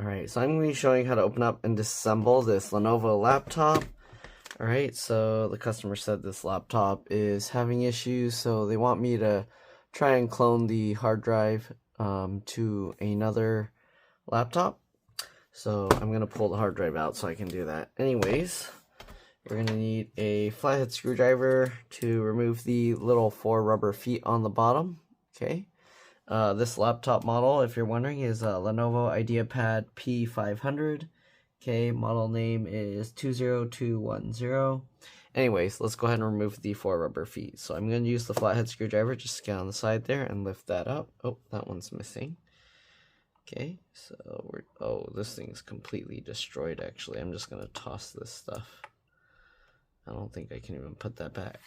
Alright, so I'm going to be showing how to open up and disassemble this Lenovo laptop. Alright, so the customer said this laptop is having issues, so they want me to try and clone the hard drive to another laptop. So I'm going to pull the hard drive out so I can do that. Anyways, we're going to need a flathead screwdriver to remove the little 4 rubber feet on the bottom. Okay. This laptop model, if you're wondering, is a Lenovo IdeaPad P500. Okay, model name is 20210. Anyways, let's go ahead and remove the 4 rubber feet. So I'm going to use the flathead screwdriver, just get on the side there and lift that up. Oh, that one's missing. Okay, so oh, this thing's completely destroyed actually. I'm just going to toss this stuff. I don't think I can even put that back.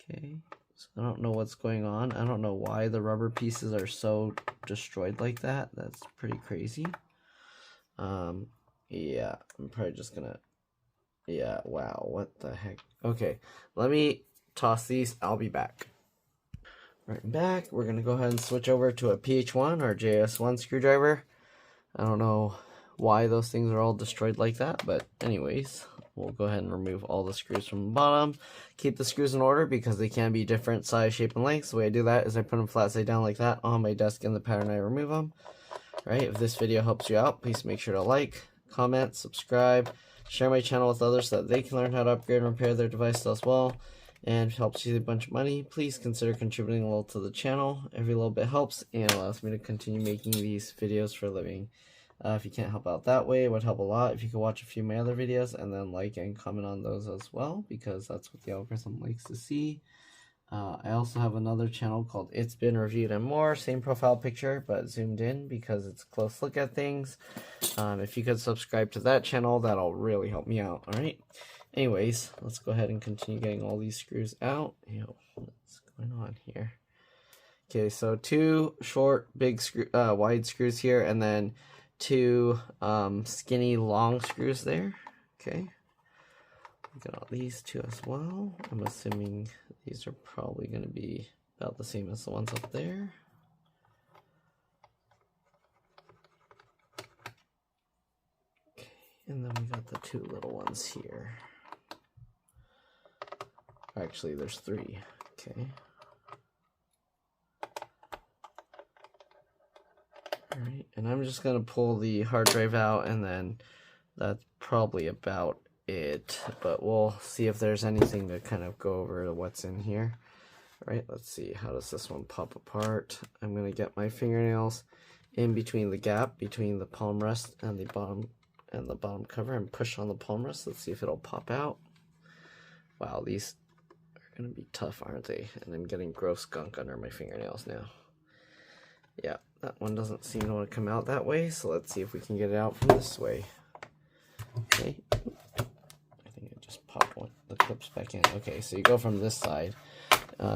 Okay. So I don't know what's going on. I don't know why the rubber pieces are so destroyed like that. That's pretty crazy. Yeah, I'm probably just gonna, yeah, wow, what the heck. Okay, let me toss these. I'll be back. Right back. We're gonna go ahead and switch over to a PH1 or JS1 screwdriver. I don't know why those things are all destroyed like that, but anyways, we'll go ahead and remove all the screws from the bottom. Keep the screws in order because they can be different size, shape, and length. The way I do that is I put them flat side down like that on my desk in the pattern I remove them. All right, if this video helps you out, please make sure to like, comment, subscribe, share my channel with others so that they can learn how to upgrade and repair their devices as well, and helps you a bunch of money. Please consider contributing a little to the channel. Every little bit helps and allows me to continue making these videos for a living. If you can't help out that way, it would help a lot if you could watch a few of my other videos and then like and comment on those as well, because that's what the algorithm likes to see. I also have another channel called It's Been Reviewed and More. Same profile picture, but zoomed in because it's a close look at things. If you could subscribe to that channel, that'll really help me out. Alright. Anyways, let's go ahead and continue getting all these screws out. Ew, what's going on here? Okay, so 2 short, big screw, wide screws here, and then 2 skinny long screws there. Okay, got all these 2 as well. I'm assuming these are probably going to be about the same as the ones up there. Okay, and then we got the 2 little ones here. Actually, there's 3. Okay. Alright, and I'm just going to pull the hard drive out, and then that's probably about it. But we'll see if there's anything to kind of go over what's in here. Alright, let's see. How does this one pop apart? I'm going to get my fingernails in between the gap between the palm rest and the bottom cover and push on the palm rest. Let's see if it'll pop out. Wow, these are going to be tough, aren't they? And I'm getting gross gunk under my fingernails now. Yeah, that one doesn't seem to want to come out that way, so let's see if we can get it out from this way. Okay, I think I just popped the clips back in. Okay, so you go from this side,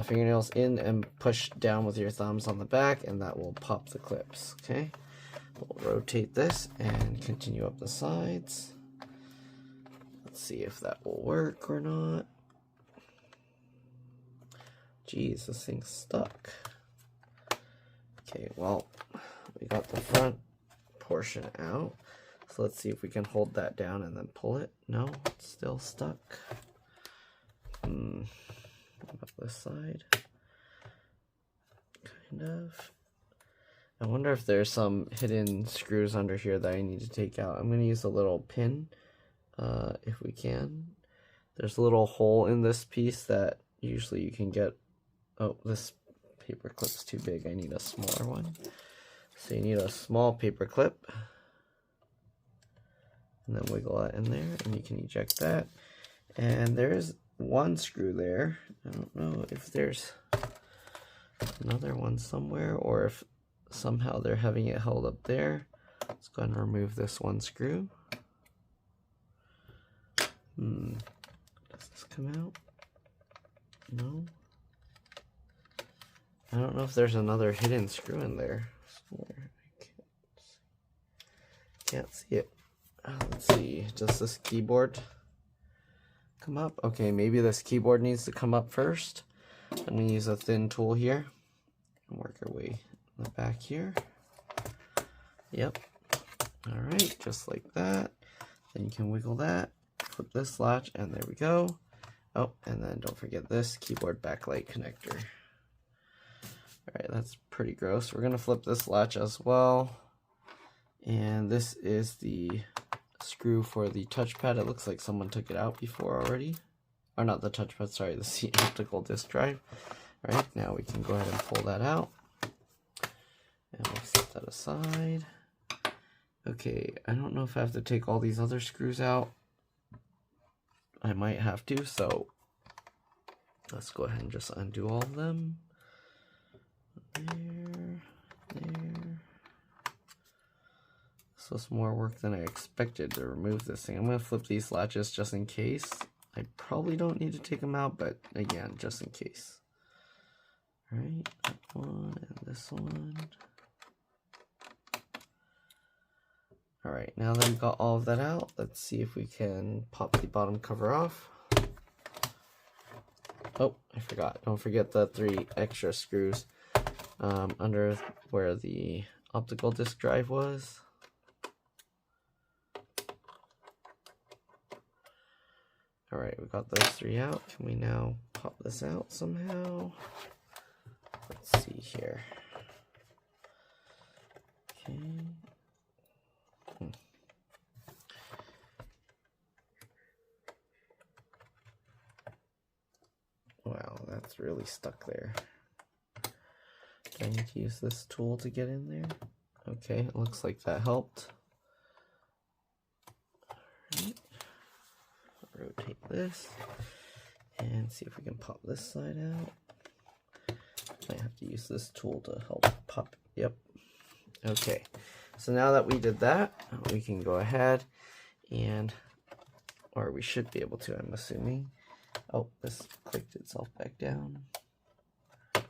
fingernails in and push down with your thumbs on the back, and that will pop the clips. Okay, we'll rotate this and continue up the sides. Let's see if that will work or not. Jeez, this thing's stuck. Okay, well, we got the front portion out, so let's see if we can hold that down and then pull it. No, it's still stuck. What about this side? Kind of. I wonder if there's some hidden screws under here that I need to take out. I'm going to use a little pin, if we can. There's a little hole in this piece that usually you can get. Oh, this paper clip's too big. I need a smaller one. So you need a small paper clip, and then wiggle that in there, and you can eject that. And there's one screw there. I don't know if there's another one somewhere, or if somehow they're having it held up there. Let's go ahead and remove this one screw. Does this come out? No. I don't know if there's another hidden screw in there somewhere. I can't see it. Let's see. Does this keyboard come up? Okay, maybe this keyboard needs to come up first. I'm going to use a thin tool here and work our way in the back here. Yep. All right, just like that. Then you can wiggle that, flip this latch, and there we go. Oh, and then don't forget this keyboard backlight connector. All right, that's pretty gross. We're gonna flip this latch as well. And this is the screw for the touchpad. It looks like someone took it out before already. Or not the touchpad, sorry, the optical disk drive. All right, now we can go ahead and pull that out. And we'll set that aside. Okay, I don't know if I have to take all these other screws out. I might have to, so let's go ahead and just undo all of them. There. So it's more work than I expected to remove this thing. I'm going to flip these latches just in case. I probably don't need to take them out, but again, just in case. Alright, that one and this one. Alright, now that we've got all of that out, let's see if we can pop the bottom cover off. Oh, I forgot. Don't forget the 3 extra screws under where the optical disk drive was. Alright, we got those 3 out. Can we now pop this out somehow? Let's see here. Okay. Wow, that's really stuck there. Do I need to use this tool to get in there? Okay, it looks like that helped. Alright. Rotate this and see if we can pop this side out. Might have to use this tool to help pop. Yep. Okay. So now that we did that, we can go ahead and, or we should be able to, I'm assuming. Oh, this clicked itself back down. There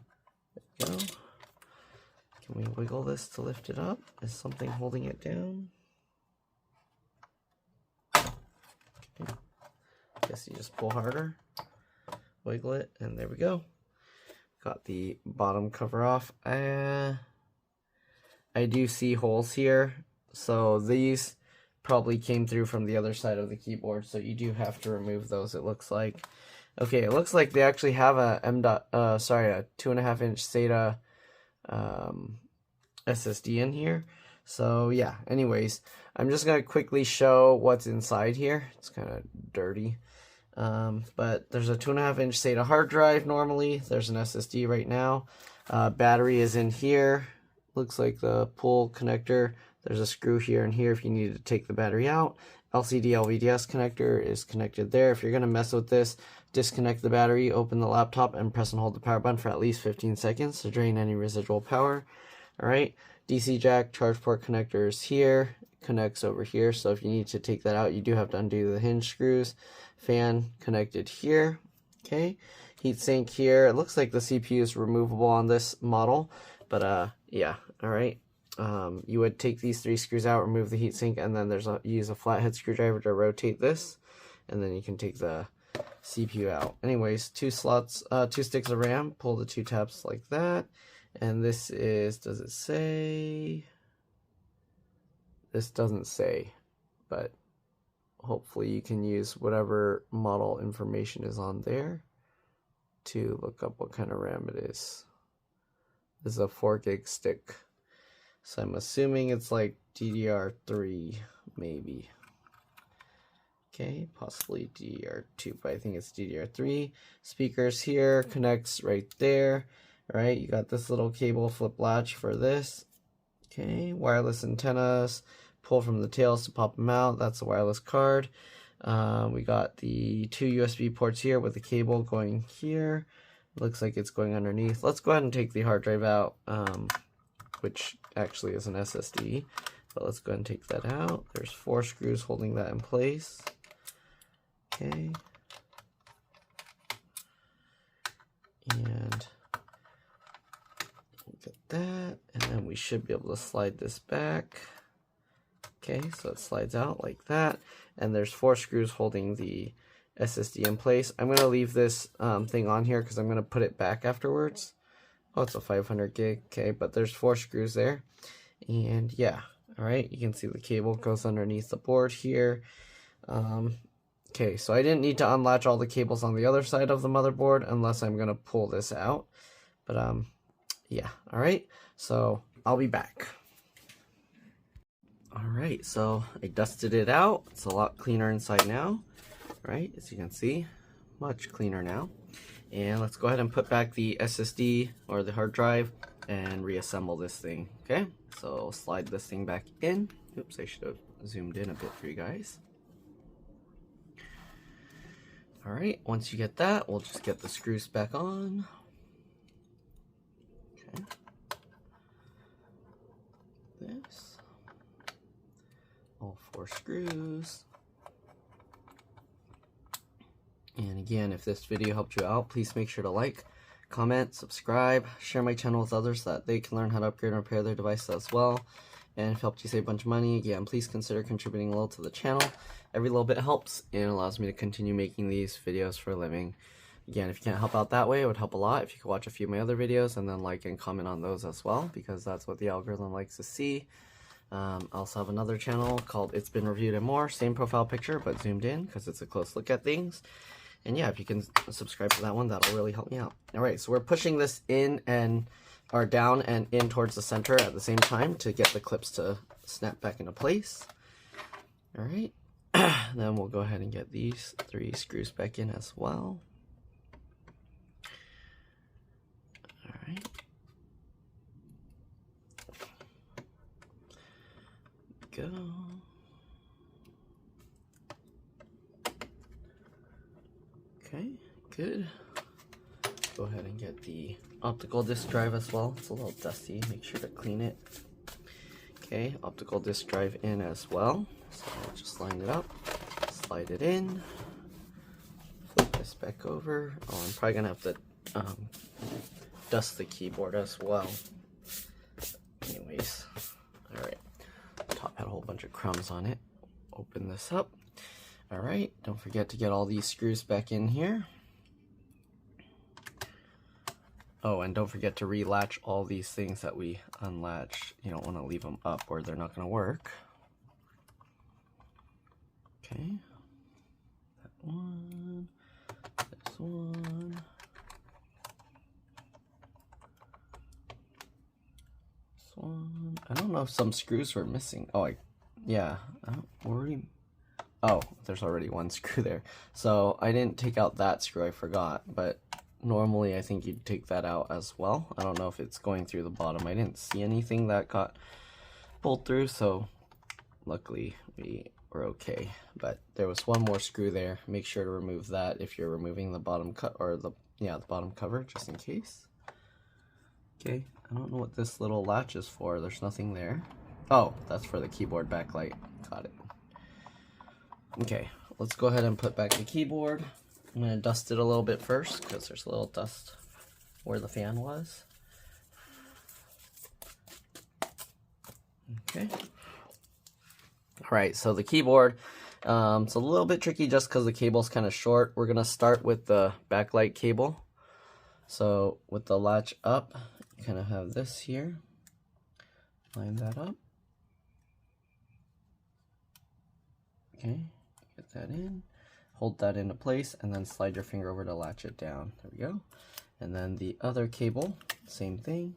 we go. Can we wiggle this to lift it up? Is something holding it down? Okay. Guess you just pull harder, wiggle it, and there we go. Got the bottom cover off. I do see holes here, so these probably came through from the other side of the keyboard, so you do have to remove those, it looks like. Okay, it looks like they actually have a 2.5 inch SATA SSD in here. So yeah, anyways, I'm just gonna quickly show what's inside here. It's kind of dirty. But there's a 2.5 inch SATA hard drive normally. There's an SSD right now. Battery is in here. Looks like the pull connector. There's a screw here and here if you need to take the battery out. LCD LVDS connector is connected there. If you're going to mess with this, disconnect the battery, open the laptop, and press and hold the power button for at least 15 seconds to drain any residual power. Alright, DC jack, charge port connector is here. Connects over here, so if you need to take that out, you do have to undo the hinge screws. Fan connected here. Okay, heatsink here. It looks like the CPU is removable on this model, but yeah, alright. You would take these 3 screws out, remove the heatsink, and then use a flathead screwdriver to rotate this, and then you can take the CPU out. Anyways, 2 slots, 2 sticks of RAM. Pull the 2 tabs like that, and this is, does it say? This doesn't say, but hopefully you can use whatever model information is on there to look up what kind of RAM it is. This is a 4 gig stick. So I'm assuming it's like DDR3, maybe. Okay, possibly DDR2, but I think it's DDR3. Speakers here, connects right there. Right, you got this little cable flip latch for this. Okay, wireless antennas, pull from the tails to pop them out. That's a wireless card. We got the 2 USB ports here with the cable going here. Looks like it's going underneath. Let's go ahead and take the hard drive out, which actually is an SSD. But let's go ahead and take that out. There's 4 screws holding that in place. Okay. And look at that. And then we should be able to slide this back. Okay, so it slides out like that. And there's 4 screws holding the SSD in place. I'm going to leave this thing on here because I'm going to put it back afterwards. Oh, it's a 500 gig. Okay, but there's 4 screws there. And yeah, All right, you can see the cable goes underneath the board here. Okay, so I didn't need to unlatch all the cables on the other side of the motherboard unless I'm gonna pull this out. But yeah, all right, so I'll be back. All right, so I dusted it out. It's a lot cleaner inside now, right? As you can see, much cleaner now. And let's go ahead and put back the SSD or the hard drive and reassemble this thing, okay? So slide this thing back in. Oops, I should have zoomed in a bit for you guys. All right, once you get that, we'll just get the screws back on. Okay. This. All 4 screws. And again, if this video helped you out, please make sure to like, comment, subscribe, share my channel with others so that they can learn how to upgrade and repair their devices as well. And if it helped you save a bunch of money, again, please consider contributing a little to the channel. Every little bit helps and allows me to continue making these videos for a living. Again, if you can't help out that way, it would help a lot if you could watch a few of my other videos and then like and comment on those as well, because that's what the algorithm likes to see. I also have another channel called It's Been Reviewed and More. Same profile picture, but zoomed in because it's a close look at things. And yeah, if you can subscribe to that one, that'll really help me out. All right, so we're pushing this in and or down and in towards the center at the same time to get the clips to snap back into place. All right, then we'll go ahead and get these 3 screws back in as well. All right. Go. Okay, good. Go ahead and get the optical disc drive as well. It's a little dusty, make sure to clean it. Okay, optical disc drive in as well. So I'll just line it up, slide it in, flip this back over. Oh, I'm probably gonna have to dust the keyboard as well. Anyways, all right, top had a whole bunch of crumbs on it. Open this up. All right, don't forget to get all these screws back in here. Oh, and don't forget to relatch all these things that we unlatched. You don't want to leave them up or they're not going to work. Okay, that one, this one, this one. I don't know if some screws were missing. Oh, yeah, oh, there's already 1 screw there. So I didn't take out that screw, I forgot, but normally I think you'd take that out as well. I don't know if it's going through the bottom. I didn't see anything that got pulled through, so luckily we were okay. But there was 1 more screw there. Make sure to remove that if you're removing the bottom cut or the bottom cover, just in case. Okay, I don't know what this little latch is for. There's nothing there. Oh, that's for the keyboard backlight. Got it. Okay, let's go ahead and put back the keyboard. I'm going to dust it a little bit first because there's a little dust where the fan was. Okay. Alright, so the keyboard, it's a little bit tricky just because the cable's kind of short. We're going to start with the backlight cable. So with the latch up, you kind of have this here. Line that up. Okay. Get that in, hold that into place, and then slide your finger over to latch it down. There we go. And then the other cable, same thing.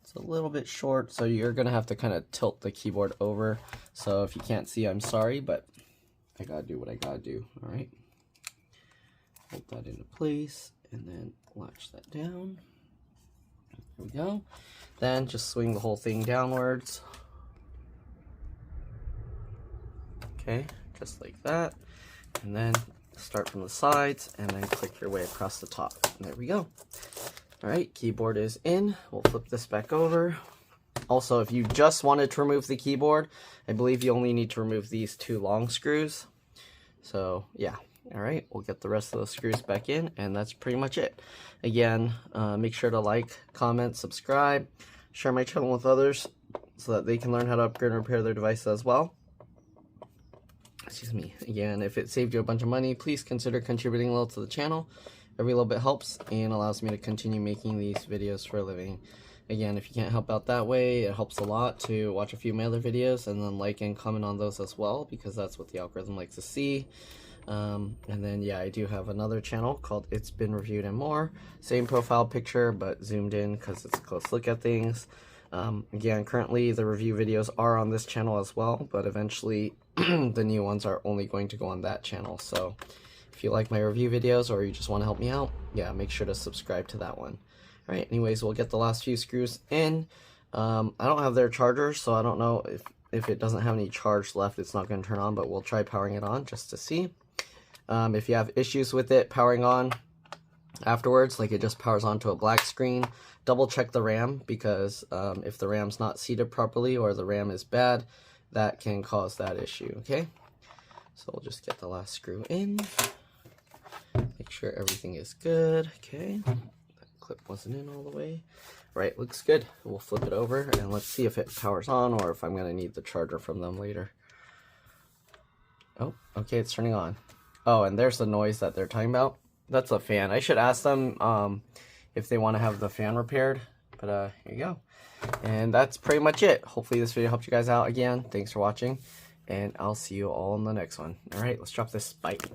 It's a little bit short, so you're gonna have to kind of tilt the keyboard over. So if you can't see, I'm sorry, but I gotta do what I gotta do. All right. Hold that into place, and then latch that down. There we go. Then just swing the whole thing downwards. Okay. Just like that, and then start from the sides and then click your way across the top. And there we go. All right, keyboard is in. We'll flip this back over. Also, if you just wanted to remove the keyboard, I believe you only need to remove these 2 long screws. So yeah, all right, we'll get the rest of those screws back in, and that's pretty much it. Again, make sure to like, comment, subscribe, share my channel with others so that they can learn how to upgrade and repair their devices as well. Excuse me. Again, if it saved you a bunch of money, please consider contributing a little to the channel. Every little bit helps and allows me to continue making these videos for a living. Again, if you can't help out that way, it helps a lot to watch a few of my other videos and then like and comment on those as well, because that's what the algorithm likes to see. And then yeah, I do have another channel called It's Been Reviewed and More. Same profile picture, but zoomed in because it's a close look at things. Again, currently the review videos are on this channel as well, but eventually the new ones are only going to go on that channel. So if you like my review videos or you just want to help me out, yeah, make sure to subscribe to that one. Alright, anyways, we'll get the last few screws in. I don't have their charger, so I don't know if it doesn't have any charge left, it's not going to turn on, but we'll try powering it on just to see. If you have issues with it powering on afterwards, like it just powers on to a black screen, double check the RAM, because if the RAM's not seated properly or the RAM is bad, that can cause that issue, okay? So we'll just get the last screw in, make sure everything is good, okay? Clip wasn't in all the way. Right, looks good. We'll flip it over and let's see if it powers on or if I'm going to need the charger from them later. Oh, okay, it's turning on. Oh, and there's the noise that they're talking about. That's a fan. I should ask them if they want to have the fan repaired. But here you go. And that's pretty much it. Hopefully this video helped you guys out again. Thanks for watching. And I'll see you all in the next one. Alright, let's drop this spike.